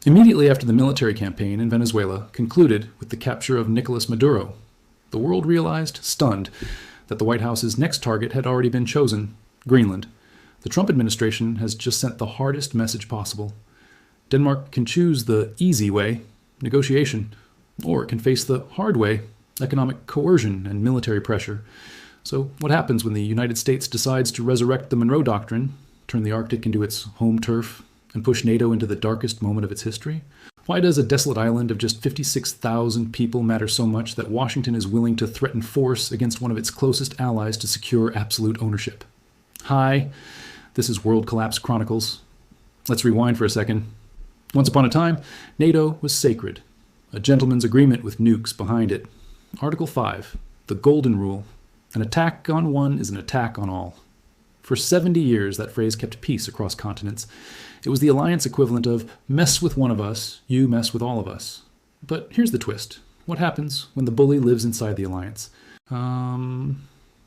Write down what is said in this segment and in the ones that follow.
Immediately after the military campaign in Venezuela concluded with the capture of Nicolas Maduro, the world realized, stunned, that the White House's next target had already been chosen: Greenland. The Trump administration has just sent the hardest message possible. Denmark can choose the easy way, negotiation, or it can face the hard way, economic coercion and military pressure. So what happens when the United States decides to resurrect the Monroe Doctrine, turn the Arctic into its home turf, and push NATO into the darkest moment of its history? Why does a desolate island of just 56,000 people matter so much that Washington is willing to threaten force against one of its closest allies to secure absolute ownership? Hi, this is World Collapse Chronicles. Let's rewind for a second. Once upon a time, NATO was sacred, a gentleman's agreement with nukes behind it. Article 5, the Golden Rule: an attack on one is an attack on all. For 70 years, that phrase kept peace across continents. It was the alliance equivalent of mess with one of us, you mess with all of us. But here's the twist. What happens when the bully lives inside the alliance?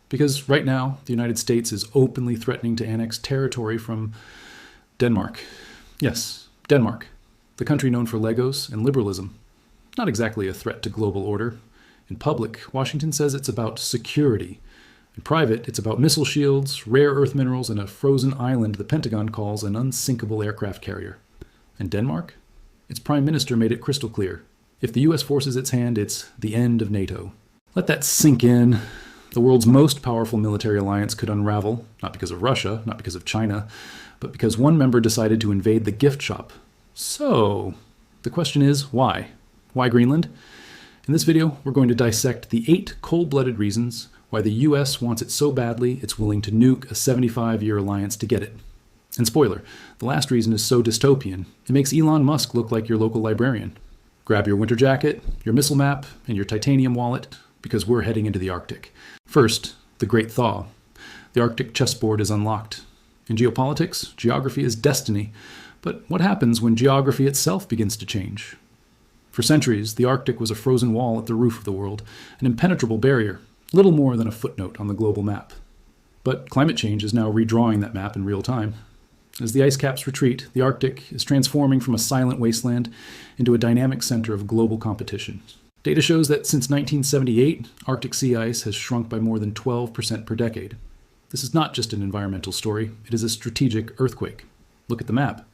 Because right now, the United States is openly threatening to annex territory from Denmark. Yes, Denmark, the country known for Legos and liberalism. Not exactly a threat to global order. In public, Washington says it's about security. In private, it's about missile shields, rare earth minerals, and a frozen island the Pentagon calls an unsinkable aircraft carrier. And Denmark? Its prime minister made it crystal clear. If the US forces its hand, it's the end of NATO. Let that sink in. The world's most powerful military alliance could unravel, not because of Russia, not because of China, but because one member decided to invade the gift shop. So, the question is, why? Why Greenland? In this video, we're going to dissect the 8 cold-blooded reasons why the US wants it so badly it's willing to nuke a 75-year alliance to get it. And spoiler, the last reason is so dystopian, it makes Elon Musk look like your local librarian. Grab your winter jacket, your missile map, and your titanium wallet, because we're heading into the Arctic. First, the Great Thaw. The Arctic chessboard is unlocked. In geopolitics, geography is destiny. But what happens when geography itself begins to change? For centuries, the Arctic was a frozen wall at the roof of the world, an impenetrable barrier, little more than a footnote on the global map. But climate change is now redrawing that map in real time. As the ice caps retreat, the Arctic is transforming from a silent wasteland into a dynamic center of global competition. Data shows that since 1978, Arctic sea ice has shrunk by more than 12% per decade. This is not just an environmental story, it is a strategic earthquake. Look at the map.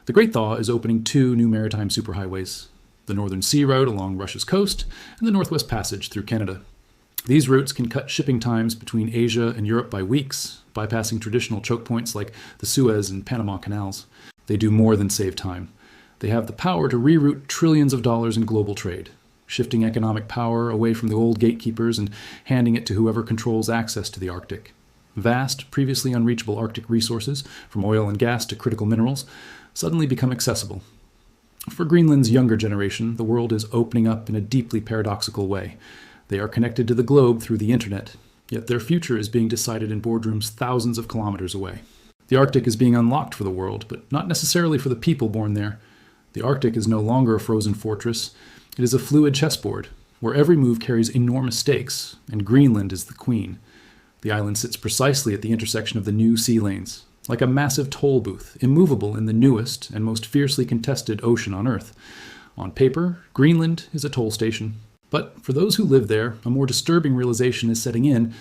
The Great Thaw is opening 2 new maritime superhighways: the Northern Sea Route along Russia's coast and the Northwest Passage through Canada. These routes can cut shipping times between Asia and Europe by weeks, bypassing traditional choke points like the Suez and Panama canals. They do more than save time. They have the power to reroute trillions of dollars in global trade, shifting economic power away from the old gatekeepers and handing it to whoever controls access to the Arctic. Vast, previously unreachable Arctic resources, from oil and gas to critical minerals, suddenly become accessible. For Greenland's younger generation, the world is opening up in a deeply paradoxical way. They are connected to the globe through the internet, yet their future is being decided in boardrooms thousands of kilometers away. The Arctic is being unlocked for the world, but not necessarily for the people born there. The Arctic is no longer a frozen fortress. It is a fluid chessboard, where every move carries enormous stakes, and Greenland is the queen. The island sits precisely at the intersection of the new sea lanes, like a massive toll booth, immovable in the newest and most fiercely contested ocean on Earth. On paper, Greenland is a toll station. But for those who live there, a more disturbing realization is setting in.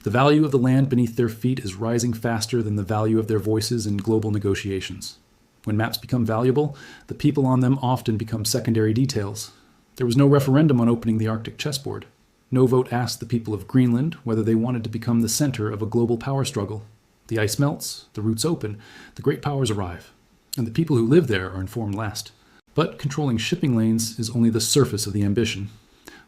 The value of the land beneath their feet is rising faster than the value of their voices in global negotiations. When maps become valuable, the people on them often become secondary details. There was no referendum on opening the Arctic chessboard. No vote asked the people of Greenland whether they wanted to become the center of a global power struggle. The ice melts, the routes open, the great powers arrive, and the people who live there are informed last. But controlling shipping lanes is only the surface of the ambition.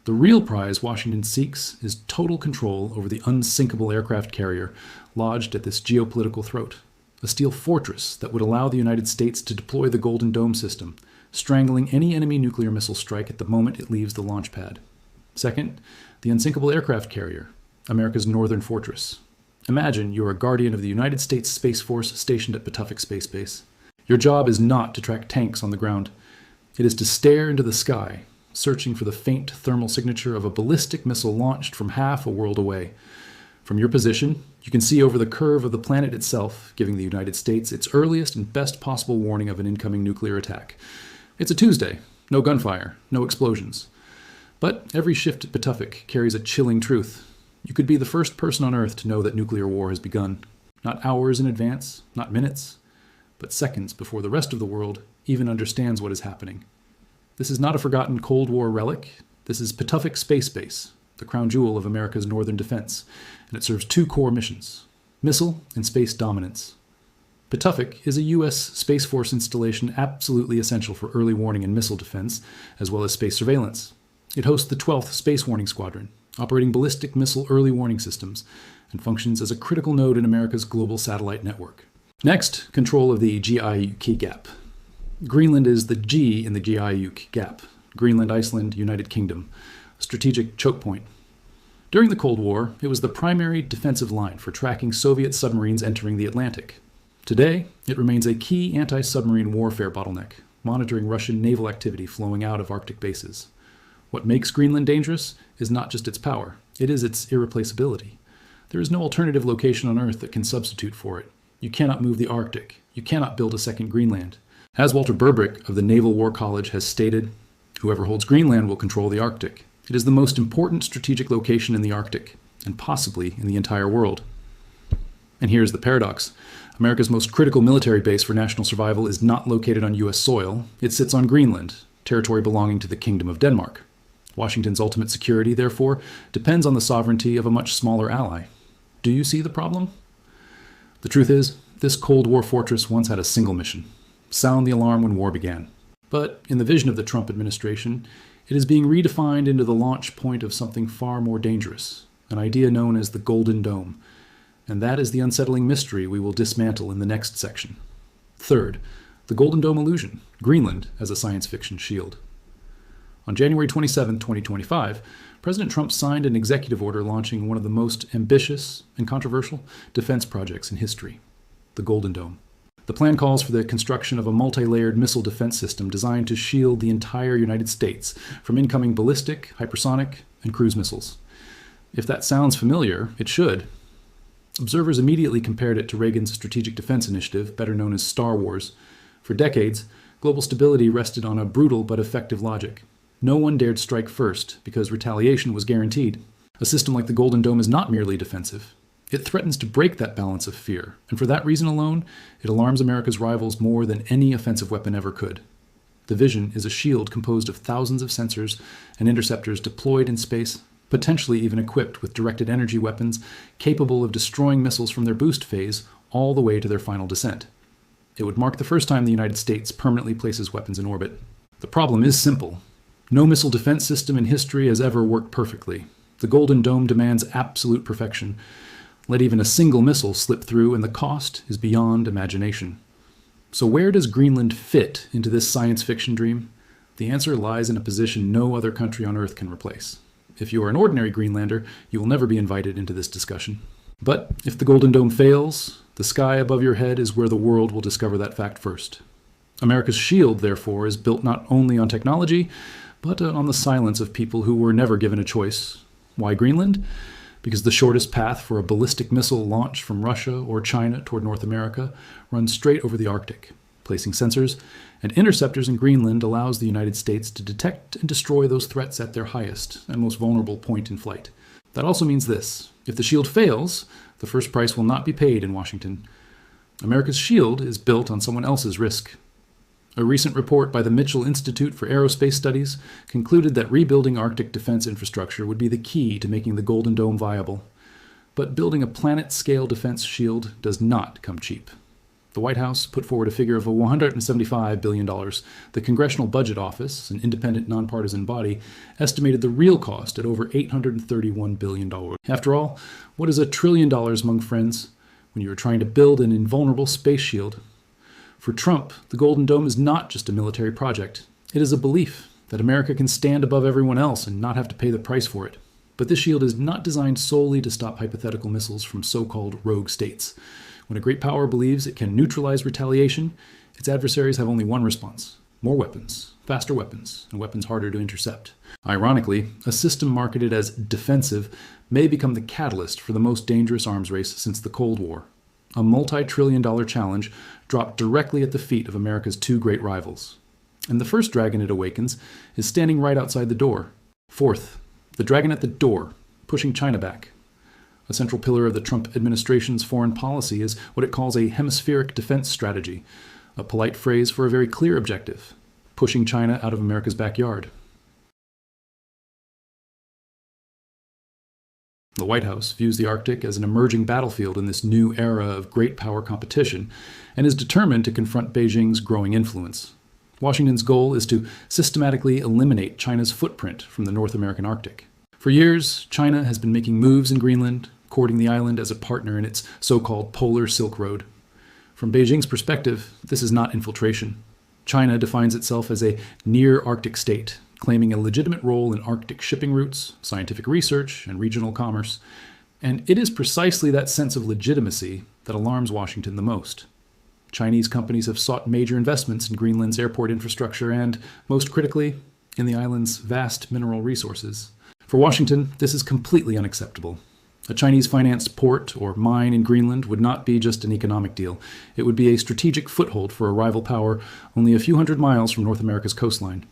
The real prize Washington seeks is total control over the unsinkable aircraft carrier lodged at this geopolitical throat, a steel fortress that would allow the United States to deploy the Golden Dome system, strangling any enemy nuclear missile strike at the moment it leaves the launch pad. Second, the unsinkable aircraft carrier, America's northern fortress. Imagine you're a guardian of the United States Space Force stationed at Patuxent Space Base. Your job is not to track tanks on the ground. It is to stare into the sky, searching for the faint thermal signature of a ballistic missile launched from half a world away. From your position, you can see over the curve of the planet itself, giving the United States its earliest and best possible warning of an incoming nuclear attack. It's a Tuesday. No gunfire, no explosions. But every shift at Pawtucket carries a chilling truth. You could be the first person on Earth to know that nuclear war has begun. Not hours in advance, not minutes, but seconds before the rest of the world even understands what is happening. This is not a forgotten Cold War relic. This is Pawtucket Space Base, the crown jewel of America's northern defense, and it serves two core missions: missile and space dominance. Pawtucket is a U.S. Space Force installation absolutely essential for early warning and missile defense, as well as space surveillance. It hosts the 12th Space Warning Squadron, operating ballistic missile early warning systems, and functions as a critical node in America's global satellite network. Next, control of the GIUK gap. Greenland is the G in the GIUK gap. Greenland, Iceland, United Kingdom. A strategic choke point. During the Cold War, it was the primary defensive line for tracking Soviet submarines entering the Atlantic. Today, it remains a key anti-submarine warfare bottleneck, monitoring Russian naval activity flowing out of Arctic bases. What makes Greenland dangerous is not just its power, it is its irreplaceability. There is no alternative location on Earth that can substitute for it. You cannot move the Arctic. You cannot build a second Greenland. As Walter Burbrick of the Naval War College has stated, whoever holds Greenland will control the Arctic. It is the most important strategic location in the Arctic, and possibly in the entire world. And here's the paradox. America's most critical military base for national survival is not located on U.S. soil. It sits on Greenland, territory belonging to the Kingdom of Denmark. Washington's ultimate security, therefore, depends on the sovereignty of a much smaller ally. Do you see the problem? The truth is, this Cold War fortress once had a single mission: sound the alarm when war began. But in the vision of the Trump administration, it is being redefined into the launch point of something far more dangerous, an idea known as the Golden Dome. And that is the unsettling mystery we will dismantle in the next section. Third, the Golden Dome illusion, Greenland as a science fiction shield. On January 27, 2025, President Trump signed an executive order launching one of the most ambitious and controversial defense projects in history, the Golden Dome. The plan calls for the construction of a multi-layered missile defense system designed to shield the entire United States from incoming ballistic, hypersonic, and cruise missiles. If that sounds familiar, it should. Observers immediately compared it to Reagan's Strategic Defense Initiative, better known as Star Wars. For decades, global stability rested on a brutal but effective logic. No one dared strike first because retaliation was guaranteed. A system like the Golden Dome is not merely defensive. It threatens to break that balance of fear, and for that reason alone, it alarms America's rivals more than any offensive weapon ever could. The vision is a shield composed of thousands of sensors and interceptors deployed in space, potentially even equipped with directed energy weapons capable of destroying missiles from their boost phase all the way to their final descent. It would mark the first time the United States permanently places weapons in orbit. The problem is simple. No missile defense system in history has ever worked perfectly. The Golden Dome demands absolute perfection. Let even a single missile slip through, and the cost is beyond imagination. So where does Greenland fit into this science fiction dream? The answer lies in a position no other country on Earth can replace. If you are an ordinary Greenlander, you will never be invited into this discussion. But if the Golden Dome fails, the sky above your head is where the world will discover that fact first. America's shield, therefore, is built not only on technology, but on the silence of people who were never given a choice. Why Greenland? Because the shortest path for a ballistic missile launch from Russia or China toward North America runs straight over the Arctic. Placing sensors and interceptors in Greenland allows the United States to detect and destroy those threats at their highest and most vulnerable point in flight. That also means this: if the shield fails, the first price will not be paid in Washington. America's shield is built on someone else's risk. A recent report by the Mitchell Institute for Aerospace Studies concluded that rebuilding Arctic defense infrastructure would be the key to making the Golden Dome viable. But building a planet-scale defense shield does not come cheap. The White House put forward a figure of $175 billion. The Congressional Budget Office, an independent, nonpartisan body, estimated the real cost at over $831 billion. After all, what is $1 trillion among friends when you are trying to build an invulnerable space shield? For Trump, the Golden Dome is not just a military project. It is a belief that America can stand above everyone else and not have to pay the price for it. But this shield is not designed solely to stop hypothetical missiles from so-called rogue states. When a great power believes it can neutralize retaliation, its adversaries have only one response: more weapons, faster weapons, and weapons harder to intercept. Ironically, a system marketed as defensive may become the catalyst for the most dangerous arms race since the Cold War. A multi-trillion-dollar challenge dropped directly at the feet of America's two great rivals. And the first dragon it awakens is standing right outside the door. Fourth, the dragon at the door, pushing China back. A central pillar of the Trump administration's foreign policy is what it calls a hemispheric defense strategy, a polite phrase for a very clear objective: pushing China out of America's backyard. The White House views the Arctic as an emerging battlefield in this new era of great power competition and is determined to confront Beijing's growing influence. Washington's goal is to systematically eliminate China's footprint from the North American Arctic. For years, China has been making moves in Greenland, courting the island as a partner in its so-called Polar Silk Road. From Beijing's perspective, this is not infiltration. China defines itself as a near-Arctic state, claiming a legitimate role in Arctic shipping routes, scientific research, and regional commerce. And it is precisely that sense of legitimacy that alarms Washington the most. Chinese companies have sought major investments in Greenland's airport infrastructure and, most critically, in the island's vast mineral resources. For Washington, this is completely unacceptable. A Chinese-financed port or mine in Greenland would not be just an economic deal. It would be a strategic foothold for a rival power only a few hundred miles from North America's coastline.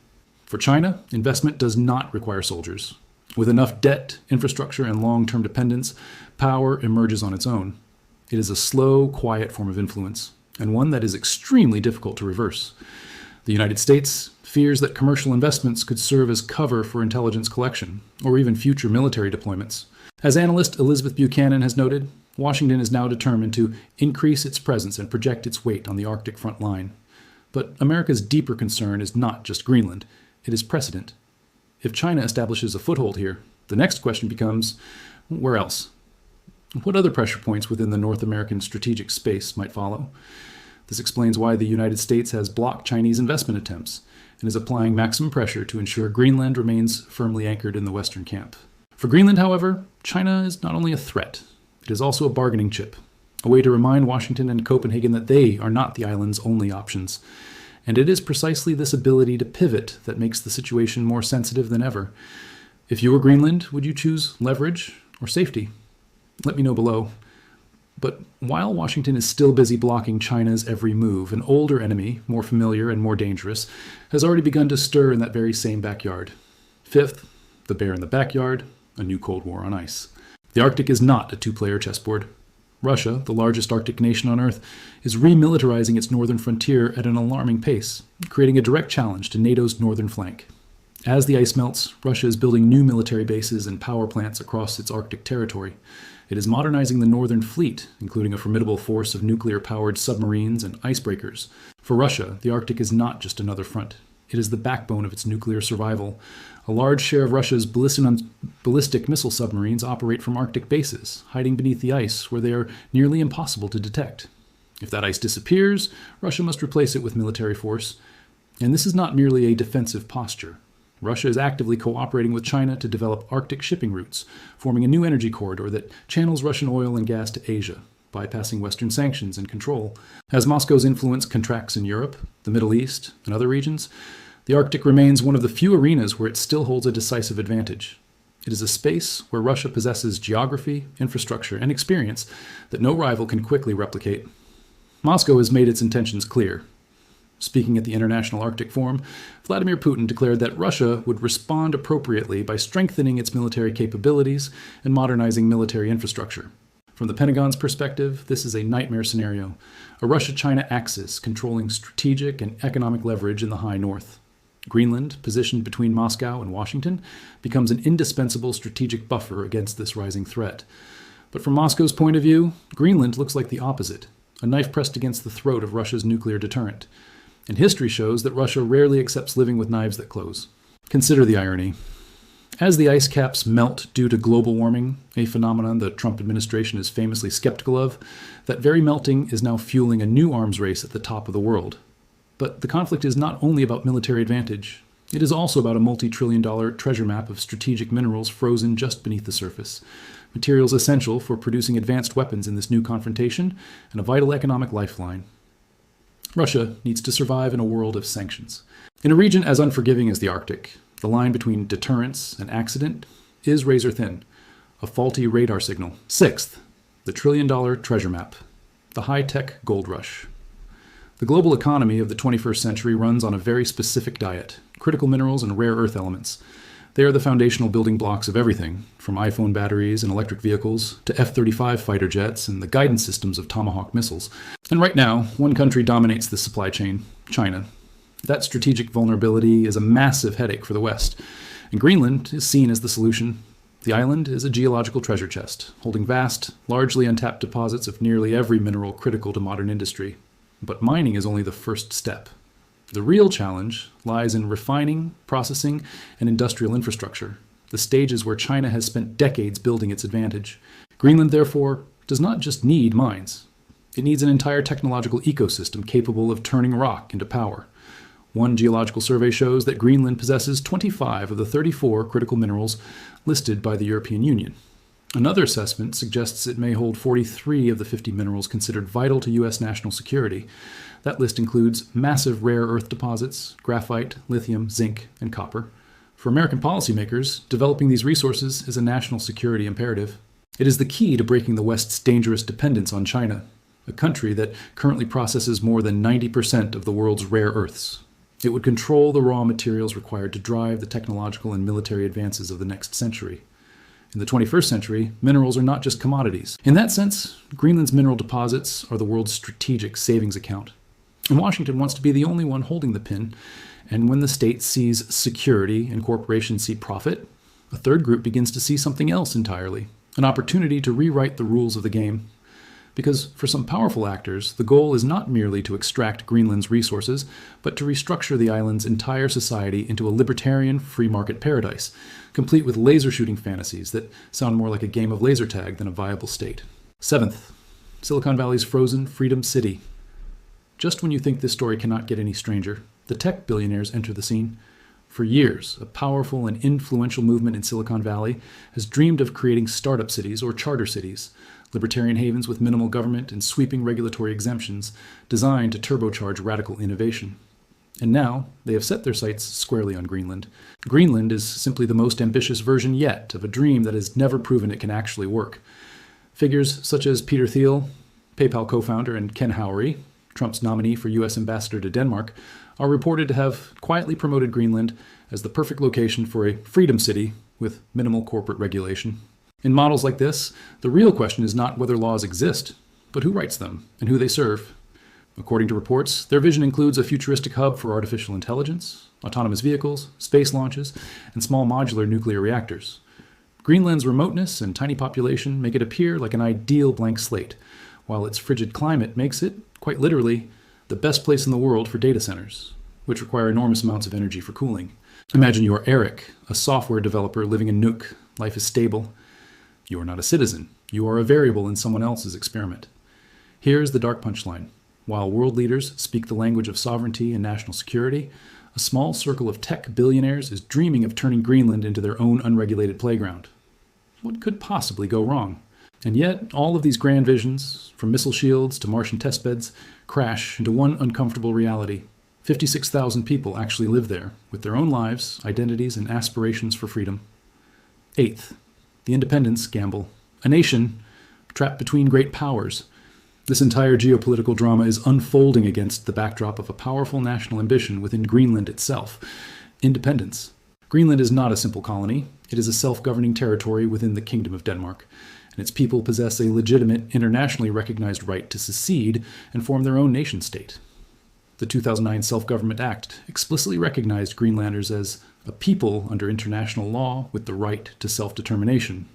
For China, investment does not require soldiers. With enough debt, infrastructure, and long-term dependence, power emerges on its own. It is a slow, quiet form of influence, and one that is extremely difficult to reverse. The United States fears that commercial investments could serve as cover for intelligence collection, or even future military deployments. As analyst Elizabeth Buchanan has noted, Washington is now determined to increase its presence and project its weight on the Arctic front line. But America's deeper concern is not just Greenland. It is precedent. If China establishes a foothold here, the next question becomes, where else? What other pressure points within the North American strategic space might follow? This explains why the United States has blocked Chinese investment attempts and is applying maximum pressure to ensure Greenland remains firmly anchored in the Western camp. For Greenland, however, China is not only a threat, it is also a bargaining chip, a way to remind Washington and Copenhagen that they are not the island's only options. And it is precisely this ability to pivot that makes the situation more sensitive than ever. If you were Greenland, would you choose leverage or safety? Let me know below. But while Washington is still busy blocking China's every move, an older enemy, more familiar and more dangerous, has already begun to stir in that very same backyard. Fifth, the bear in the backyard, a new Cold War on ice. The Arctic is not a two-player chessboard. Russia, the largest Arctic nation on Earth, is remilitarizing its northern frontier at an alarming pace, creating a direct challenge to NATO's northern flank. As the ice melts, Russia is building new military bases and power plants across its Arctic territory. It is modernizing the Northern Fleet, including a formidable force of nuclear-powered submarines and icebreakers. For Russia, the Arctic is not just another front. It is the backbone of its nuclear survival. A large share of Russia's ballistic missile submarines operate from Arctic bases, hiding beneath the ice where they are nearly impossible to detect. If that ice disappears, Russia must replace it with military force. And this is not merely a defensive posture. Russia is actively cooperating with China to develop Arctic shipping routes, forming a new energy corridor that channels Russian oil and gas to Asia, bypassing Western sanctions and control. As Moscow's influence contracts in Europe, the Middle East, and other regions, the Arctic remains one of the few arenas where it still holds a decisive advantage. It is a space where Russia possesses geography, infrastructure, and experience that no rival can quickly replicate. Moscow has made its intentions clear. Speaking at the International Arctic Forum, Vladimir Putin declared that Russia would respond appropriately by strengthening its military capabilities and modernizing military infrastructure. From the Pentagon's perspective, this is a nightmare scenario, a Russia-China axis controlling strategic and economic leverage in the high north. Greenland, positioned between Moscow and Washington, becomes an indispensable strategic buffer against this rising threat. But from Moscow's point of view, Greenland looks like the opposite, a knife pressed against the throat of Russia's nuclear deterrent. And history shows that Russia rarely accepts living with knives that close. Consider the irony. As the ice caps melt due to global warming, a phenomenon the Trump administration is famously skeptical of, that very melting is now fueling a new arms race at the top of the world. But the conflict is not only about military advantage. It is also about a multi-trillion-dollar treasure map of strategic minerals frozen just beneath the surface, materials essential for producing advanced weapons in this new confrontation, and a vital economic lifeline. Russia needs to survive in a world of sanctions. In a region as unforgiving as the Arctic, the line between deterrence and accident is razor thin, a faulty radar signal. Sixth, the trillion-dollar treasure map, the high-tech gold rush. The global economy of the 21st century runs on a very specific diet: critical minerals and rare earth elements. They are the foundational building blocks of everything, from iPhone batteries and electric vehicles to F-35 fighter jets and the guidance systems of Tomahawk missiles. And right now, one country dominates this supply chain: China. That strategic vulnerability is a massive headache for the West, and Greenland is seen as the solution. The island is a geological treasure chest, holding vast, largely untapped deposits of nearly every mineral critical to modern industry. But mining is only the first step. The real challenge lies in refining, processing, and industrial infrastructure, the stages where China has spent decades building its advantage. Greenland, therefore, does not just need mines. It needs an entire technological ecosystem capable of turning rock into power. One geological survey shows that Greenland possesses 25 of the 34 critical minerals listed by the European Union. Another assessment suggests it may hold 43 of the 50 minerals considered vital to U.S. national security. That list includes massive rare earth deposits, graphite, lithium, zinc, and copper. For American policymakers, developing these resources is a national security imperative. It is the key to breaking the West's dangerous dependence on China, a country that currently processes more than 90% of the world's rare earths. It would control the raw materials required to drive the technological and military advances of the next century. In the 21st century, minerals are not just commodities. In that sense, Greenland's mineral deposits are the world's strategic savings account. And Washington wants to be the only one holding the pin, and when the state sees security and corporations see profit, a third group begins to see something else entirely, an opportunity to rewrite the rules of the game. Because for some powerful actors, the goal is not merely to extract Greenland's resources, but to restructure the island's entire society into a libertarian free market paradise, complete with laser shooting fantasies that sound more like a game of laser tag than a viable state. Seventh, Silicon Valley's frozen Freedom City. Just when you think this story cannot get any stranger, the tech billionaires enter the scene. For years, a powerful and influential movement in Silicon Valley has dreamed of creating startup cities or charter cities, libertarian havens with minimal government and sweeping regulatory exemptions designed to turbocharge radical innovation. And now, they have set their sights squarely on Greenland. Greenland is simply the most ambitious version yet of a dream that has never proven it can actually work. Figures such as Peter Thiel, PayPal co-founder, and Ken Howery, Trump's nominee for U.S. ambassador to Denmark, are reported to have quietly promoted Greenland as the perfect location for a freedom city with minimal corporate regulation. In models like this, the real question is not whether laws exist, but who writes them and who they serve. According to reports, their vision includes a futuristic hub for artificial intelligence, autonomous vehicles, space launches, and small modular nuclear reactors. Greenland's remoteness and tiny population make it appear like an ideal blank slate, while its frigid climate makes it, quite literally, the best place in the world for data centers, which require enormous amounts of energy for cooling. Imagine you are Eric, a software developer living in Nuuk. Life is stable. You are not a citizen. You are a variable in someone else's experiment. Here's the dark punchline. While world leaders speak the language of sovereignty and national security, a small circle of tech billionaires is dreaming of turning Greenland into their own unregulated playground. What could possibly go wrong? And yet, all of these grand visions, from missile shields to Martian testbeds, crash into one uncomfortable reality. 56,000 people actually live there, with their own lives, identities, and aspirations for freedom. Eighth, the independence gamble. A nation trapped between great powers. This entire geopolitical drama is unfolding against the backdrop of a powerful national ambition within Greenland itself: independence. Greenland is not a simple colony. It is a self-governing territory within the Kingdom of Denmark, and its people possess a legitimate, internationally recognized right to secede and form their own nation-state. The 2009 Self-Government Act explicitly recognized Greenlanders as a people under international law with the right to self-determination.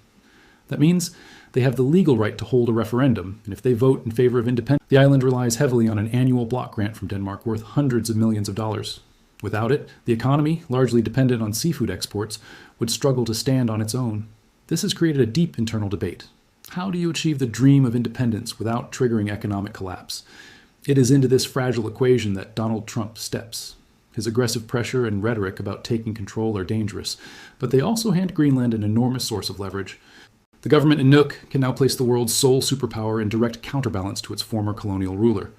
That means they have the legal right to hold a referendum, and if they vote in favor of independence, the island relies heavily on an annual block grant from Denmark worth hundreds of millions of dollars. Without it, the economy, largely dependent on seafood exports, would struggle to stand on its own. This has created a deep internal debate. How do you achieve the dream of independence without triggering economic collapse? It is into this fragile equation that Donald Trump steps. His aggressive pressure and rhetoric about taking control are dangerous, but they also hand Greenland an enormous source of leverage. The government in Nuuk can now place the world's sole superpower in direct counterbalance to its former colonial ruler.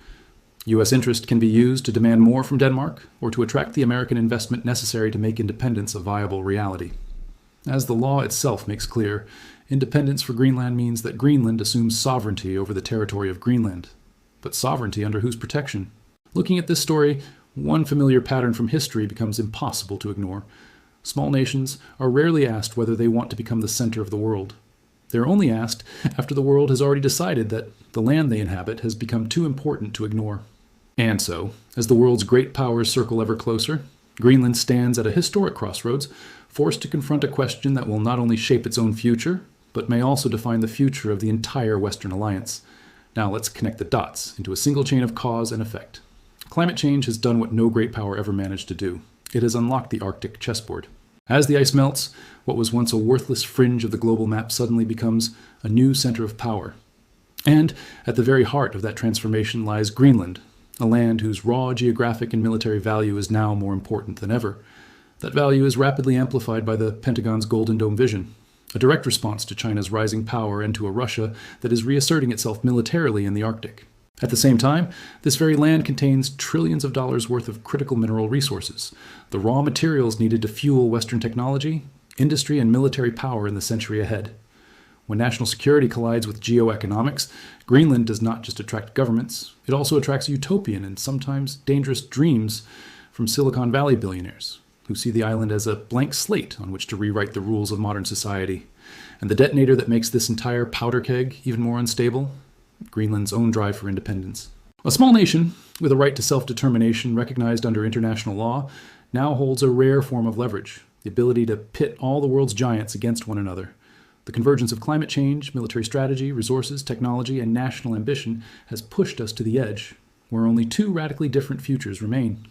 U.S. interest can be used to demand more from Denmark or to attract the American investment necessary to make independence a viable reality. As the law itself makes clear, independence for Greenland means that Greenland assumes sovereignty over the territory of Greenland. But sovereignty under whose protection? Looking at this story, one familiar pattern from history becomes impossible to ignore. Small nations are rarely asked whether they want to become the center of the world. They're only asked after the world has already decided that the land they inhabit has become too important to ignore. And so, as the world's great powers circle ever closer, Greenland stands at a historic crossroads, forced to confront a question that will not only shape its own future, but may also define the future of the entire Western alliance. Now let's connect the dots into a single chain of cause and effect. Climate change has done what no great power ever managed to do. It has unlocked the Arctic chessboard. As the ice melts, what was once a worthless fringe of the global map suddenly becomes a new center of power. And at the very heart of that transformation lies Greenland, a land whose raw geographic and military value is now more important than ever. That value is rapidly amplified by the Pentagon's Golden Dome vision, a direct response to China's rising power and to a Russia that is reasserting itself militarily in the Arctic. At the same time, this very land contains trillions of dollars worth of critical mineral resources, the raw materials needed to fuel Western technology, industry, and military power in the century ahead. When national security collides with geoeconomics, Greenland does not just attract governments, it also attracts utopian and sometimes dangerous dreams from Silicon Valley billionaires, who see the island as a blank slate on which to rewrite the rules of modern society. And the detonator that makes this entire powder keg even more unstable? Greenland's own drive for independence. A small nation, with a right to self-determination recognized under international law, now holds a rare form of leverage, the ability to pit all the world's giants against one another. The convergence of climate change, military strategy, resources, technology, and national ambition has pushed us to the edge, where only two radically different futures remain.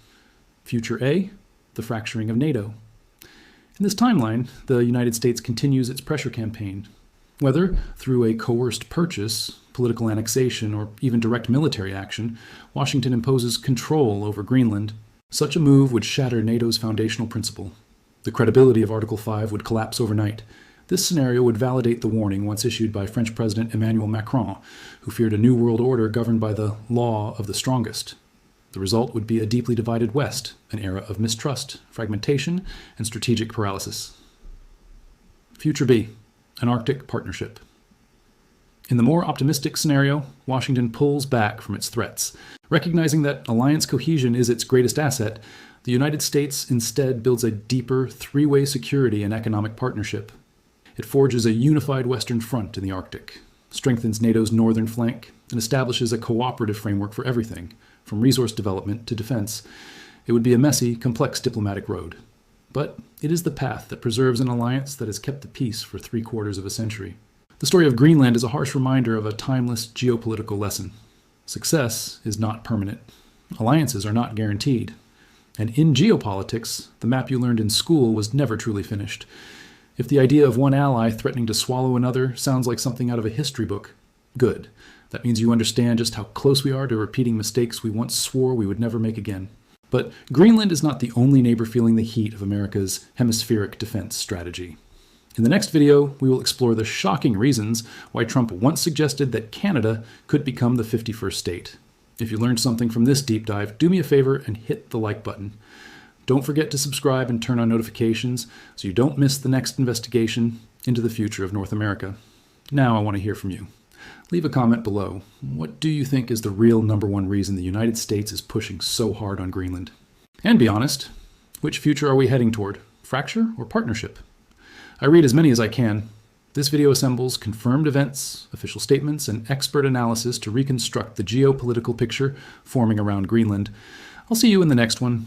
Future A, the fracturing of NATO. In this timeline, the United States continues its pressure campaign. Whether through a coerced purchase, political annexation, or even direct military action, Washington imposes control over Greenland. Such a move would shatter NATO's foundational principle. The credibility of Article 5 would collapse overnight. This scenario would validate the warning once issued by French President Emmanuel Macron, who feared a new world order governed by the law of the strongest. The result would be a deeply divided West, an era of mistrust, fragmentation, and strategic paralysis. Future B, an Arctic partnership. In the more optimistic scenario, Washington pulls back from its threats. Recognizing that alliance cohesion is its greatest asset, the United States instead builds a deeper three-way security and economic partnership. It forges a unified Western front in the Arctic, strengthens NATO's northern flank, and establishes a cooperative framework for everything, from resource development to defense. It would be a messy, complex diplomatic road. But it is the path that preserves an alliance that has kept the peace for 3/4 of a century. The story of Greenland is a harsh reminder of a timeless geopolitical lesson. Success is not permanent. Alliances are not guaranteed. And in geopolitics, the map you learned in school was never truly finished. If the idea of one ally threatening to swallow another sounds like something out of a history book, good. That means you understand just how close we are to repeating mistakes we once swore we would never make again. But Greenland is not the only neighbor feeling the heat of America's hemispheric defense strategy. In the next video, we will explore the shocking reasons why Trump once suggested that Canada could become the 51st state. If you learned something from this deep dive, do me a favor and hit the like button. Don't forget to subscribe and turn on notifications so you don't miss the next investigation into the future of North America. Now I want to hear from you. Leave a comment below. What do you think is the real #1 reason the United States is pushing so hard on Greenland? And be honest, which future are we heading toward? Fracture or partnership? I read as many as I can. This video assembles confirmed events, official statements, and expert analysis to reconstruct the geopolitical picture forming around Greenland. I'll see you in the next one.